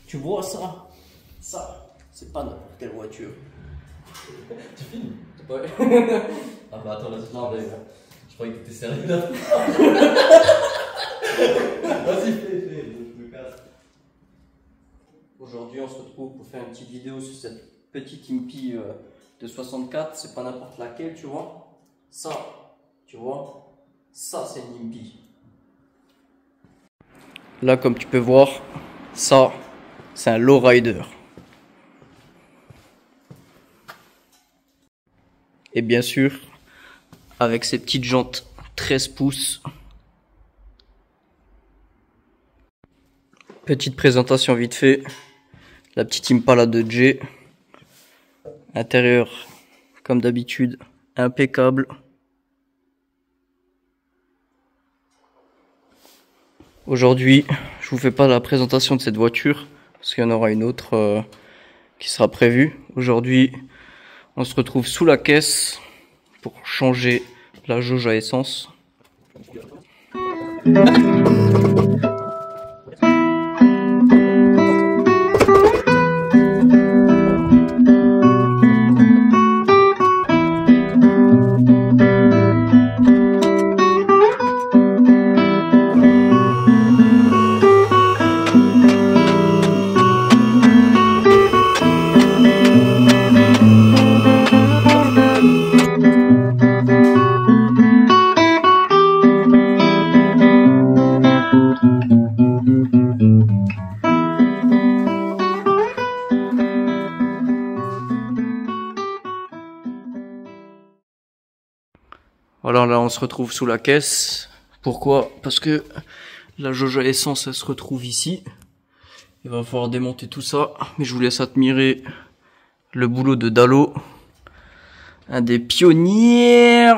Tu vois ça? Ça, c'est pas n'importe quelle voiture. Tu filmes? Ouais. Ah bah attends, vas-y, je croyais que t'étais sérieux là. Vas-y, fais, je me casse. Aujourd'hui, on se retrouve pour faire une petite vidéo sur cette petite Impi de 64. C'est pas n'importe laquelle, tu vois. Ça, tu vois, ça c'est une Impi. Là, comme tu peux voir, ça, c'est un lowrider. Et bien sûr, avec ces petites jantes 13 pouces. Petite présentation vite fait. La petite Impala de Jay. Intérieur, comme d'habitude, impeccable. Aujourd'hui, je vous fais pas la présentation de cette voiture, parce qu'il y en aura une autre qui sera prévue. Aujourd'hui, on se retrouve sous la caisse pour changer la jauge à essence. Voilà, là on se retrouve sous la caisse. Pourquoi? Parce que la jauge à essence elle se retrouve ici. Il va falloir démonter tout ça. Mais je vous laisse admirer le boulot de Dalo. Un des pionniers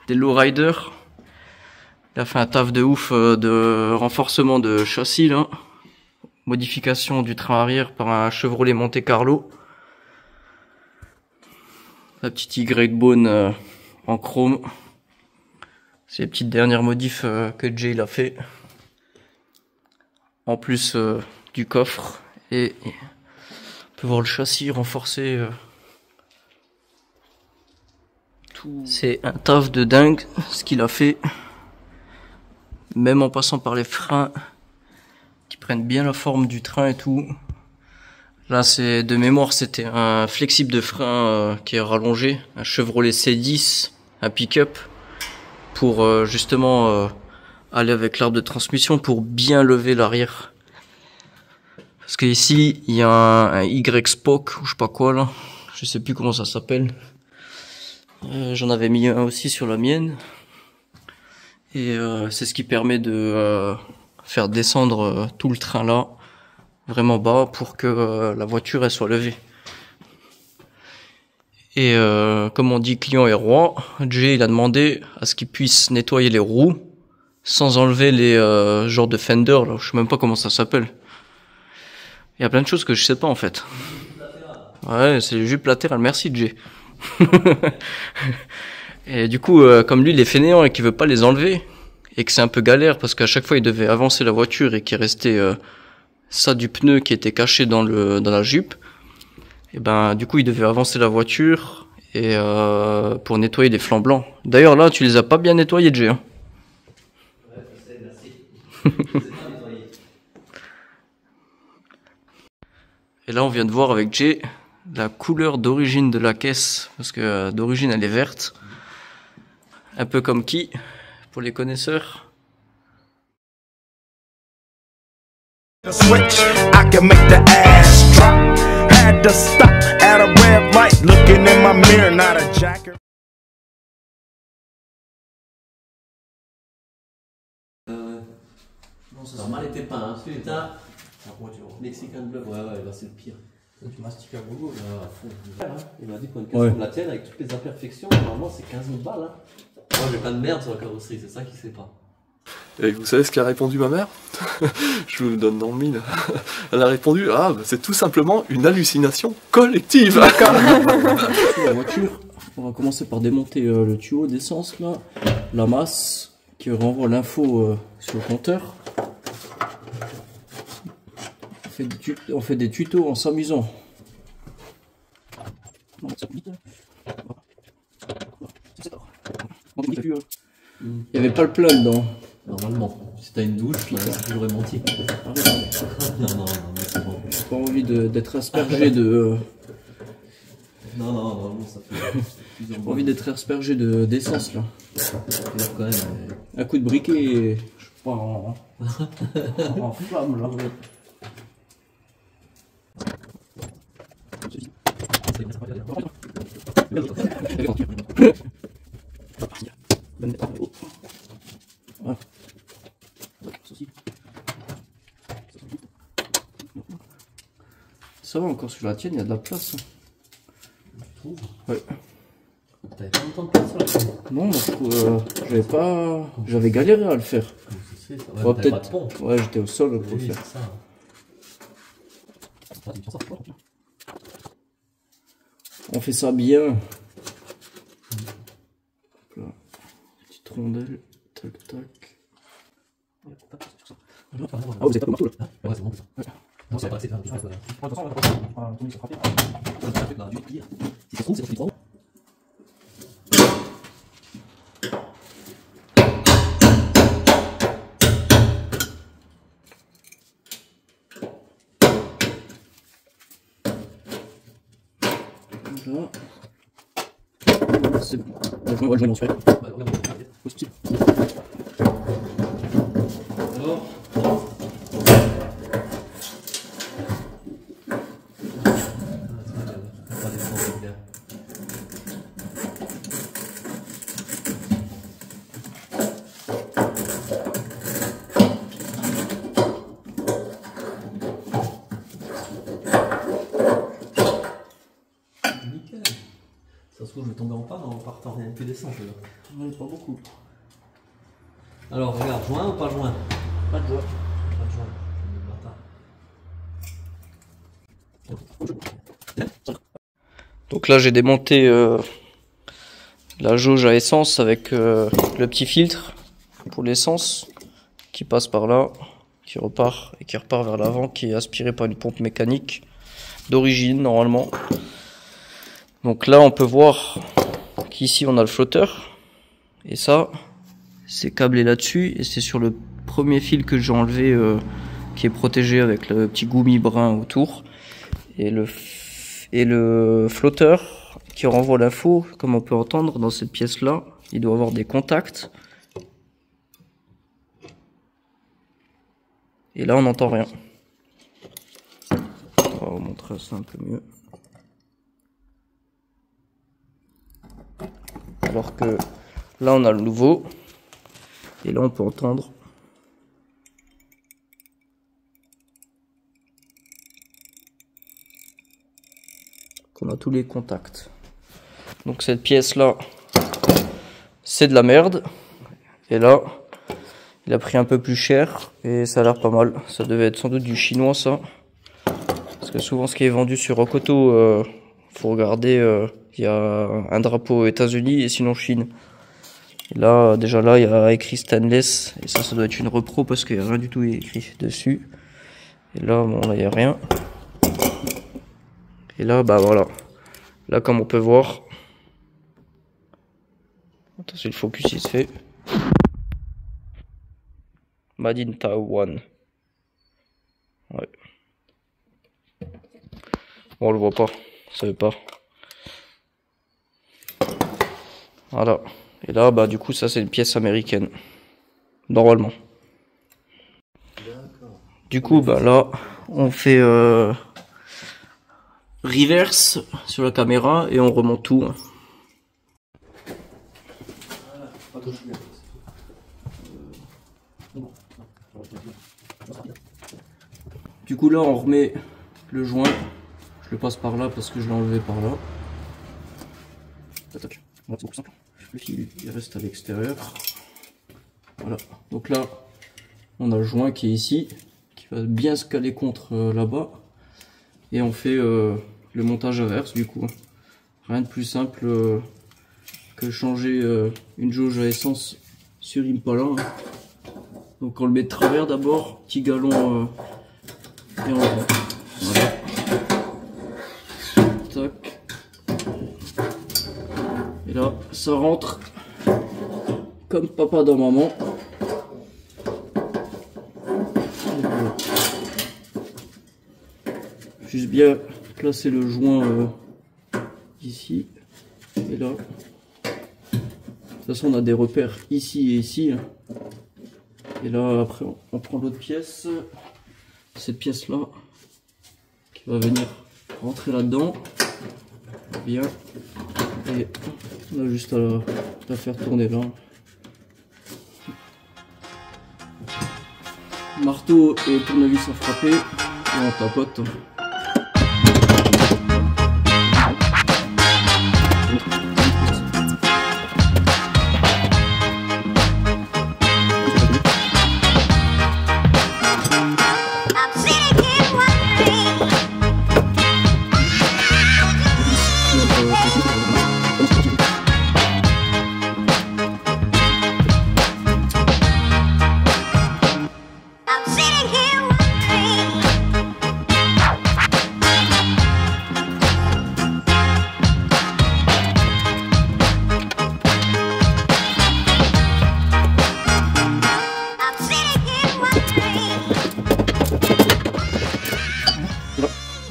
des lowriders. Il a fait un taf de ouf de renforcement de châssis là. Modification du train arrière par un Chevrolet Monte Carlo. La petite Y-Bone en chrome. C'est les petites dernières modifs que Jay il a fait. En plus du coffre. Et on peut voir le châssis renforcé. C'est un taf de dingue ce qu'il a fait. Même en passant par les freins qui prennent bien la forme du train et tout. Là c'est de mémoire, c'était un flexible de frein qui est rallongé. Un Chevrolet C10, un pick-up. Pour justement aller avec l'arbre de transmission pour bien lever l'arrière. Parce que ici il y a un Y-Spoke ou je sais pas quoi là, je sais plus comment ça s'appelle. J'en avais mis un aussi sur la mienne. Et c'est ce qui permet de faire descendre tout le train là, vraiment bas pour que la voiture elle soit levée. Et comme on dit client est roi, Jay il a demandé à ce qu'il puisse nettoyer les roues sans enlever les genres de fender là, je sais même pas comment ça s'appelle. Il y a plein de choses que je sais pas en fait. Ouais, c'est les jupes latérales, merci Jay. Et du coup, comme lui il est fainéant et qu'il veut pas les enlever, et que c'est un peu galère parce qu'à chaque fois il devait avancer la voiture et qu'il restait ça du pneu qui était caché dans la jupe. Et ben du coup il devait avancer la voiture et pour nettoyer les flancs blancs. D'ailleurs là tu les as pas bien nettoyés Jay. Hein. Ouais, je sais, merci. Je les ai pas nettoyés. Et là on vient de voir avec Jay la couleur d'origine de la caisse parce que d'origine elle est verte. Un peu comme qui, pour les connaisseurs. The switch, I can make the ass drop. Had to stop at a red light, looking in my mirror, not a jacker. Non, c'est normal, était pas, hein. Putain. Mexican Bluff, ouais, là c'est le pire. Tu mastiques à gogo. À fond. Il m'a dit pour une caisse comme la tienne, avec toutes les imperfections, normalement c'est 15 000 balles. Hein. Moi j'ai pas de merde sur la carrosserie, c'est ça qu'il sait pas. Et vous savez ce qu'a répondu ma mère? Je vous le donne dans le mille. Elle a répondu, ah, bah, c'est tout simplement une hallucination collective. La voiture, on va commencer par démonter le tuyau d'essence là, la masse qui renvoie l'info sur le compteur. On fait des tutos en s'amusant. Il n'y avait pas le plein dedans. Normalement, si t'as une douche, là, j'aurais menti. Non, mais c'est bon. J'ai pas envie d'être aspergé de. Non, normalement ça fait J'ai pas envie d'être aspergé d'essence là. quand même. Un coup de briquet et je suis pas en flamme là. Ça va encore sur la tienne, il y a de la place. Tu trouves? Ouais. T'avais pas longtemps de place là? Non, moi je trouve, j'avais galéré à le faire. Ouais, Ouais, t'avais pas de pont. Ouais, j'étais au sol pour le Oui, faire. c'est ça. On fait ça bien. Là. Petite rondelle, tac tac. Ah, vous êtes pas comme marteau là? Ouais, c'est bon. Non, c'est pas assez de faire un petit peu. Si ça se trouve, c'est trop. Là. C'est bon. Je vais m'en faire. Alors, nickel. Ça se trouve, je vais tomber en panne en partant, il n'y a plus d'essence là. Ouais, pas beaucoup. Alors, regarde, joint ou pas joint? Pas de joie. Pas de joint. Le bâtard. Donc là j'ai démonté la jauge à essence avec le petit filtre pour l'essence qui passe par là, qui repart et qui repart vers l'avant, qui est aspiré par une pompe mécanique d'origine normalement. Donc là on peut voir qu'ici on a le flotteur et ça c'est câblé là-dessus et c'est sur le premier fil que j'ai enlevé qui est protégé avec le petit goumis brun autour et le flotteur qui renvoie l'info, comme on peut entendre dans cette pièce là, il doit avoir des contacts et là on n'entend rien. On va vous montrer ça un peu mieux. Alors que là on a le nouveau et là on peut entendre qu'on a tous les contacts. Donc cette pièce là c'est de la merde et là il a pris un peu plus cher et ça a l'air pas mal. Ça devait être sans doute du chinois ça, parce que souvent ce qui est vendu sur Rocoto faut regarder, il y a un drapeau États-Unis et sinon Chine. Et là, déjà là, il y a écrit stainless. Et ça doit être une repro parce qu'il n'y a rien du tout écrit dessus. Et là, bon, là, il n'y a rien. Et là, bah voilà. Là, comme on peut voir. Attention, le focus, il se fait. Made in Taiwan. Ouais. Bon, on le voit pas. Ça veut pas. Voilà. Et là, bah du coup, ça c'est une pièce américaine, normalement. Du coup, bah là, on fait reverse sur la caméra et on remonte tout. Du coup là on remet le joint, je le passe par là parce que je l'ai enlevé par là. Attaque. C'est beaucoup simple. Le fil il reste à l'extérieur. Voilà, donc là on a le joint qui est ici, qui va bien se caler contre là-bas. Et on fait le montage inverse du coup. Rien de plus simple que changer une jauge à essence sur Impala. Donc on le met de travers d'abord, petit galon et on va. Voilà. Tac. Et là, ça rentre comme papa dans maman. Voilà. Juste bien placer le joint ici et là. De toute façon, on a des repères ici et ici. Et là, après, on prend l'autre pièce. Cette pièce-là, qui va venir rentrer là-dedans. Bien. Et on a juste à la faire tourner là. Marteau et tournevis à frapper. Et on tapote.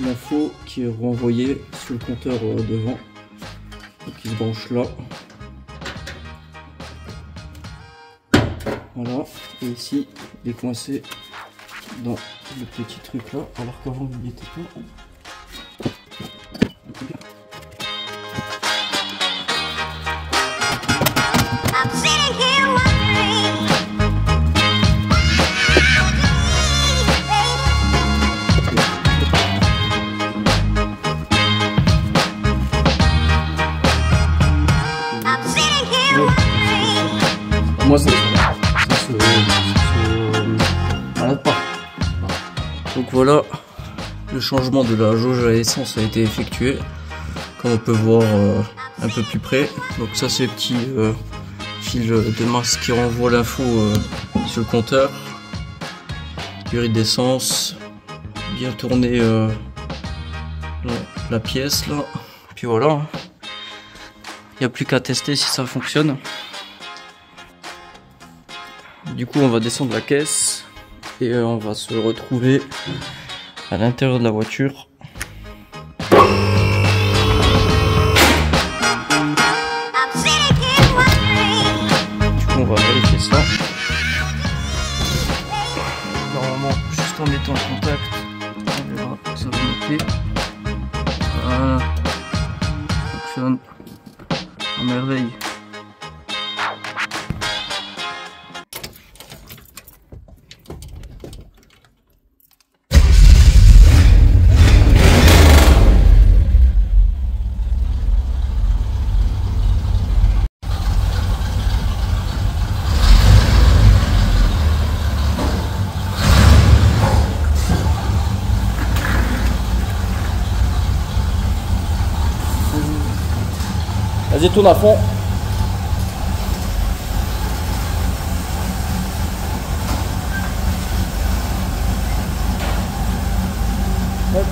L'info qui est renvoyée sur le compteur devant, donc il se branche là. Voilà, et ici il est coincé dans le petit truc là, alors qu'avant il n'y était pas. Moi ça se malade pas. Donc voilà, le changement de la jauge à essence a été effectué, comme on peut voir un peu plus près. Donc ça c'est le petit fil de masse qui renvoie l'info sur le compteur. Durée d'essence, bien tourner la pièce là, puis voilà. Il n'y a plus qu'à tester si ça fonctionne. Du coup on va descendre la caisse et on va se retrouver à l'intérieur de la voiture. Du coup on va vérifier ça. Normalement juste en mettant le contact, on verra que ça va monter. Voilà. Ça fonctionne à merveille. Vas-y, tourne à fond. Hop.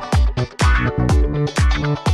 Thank you.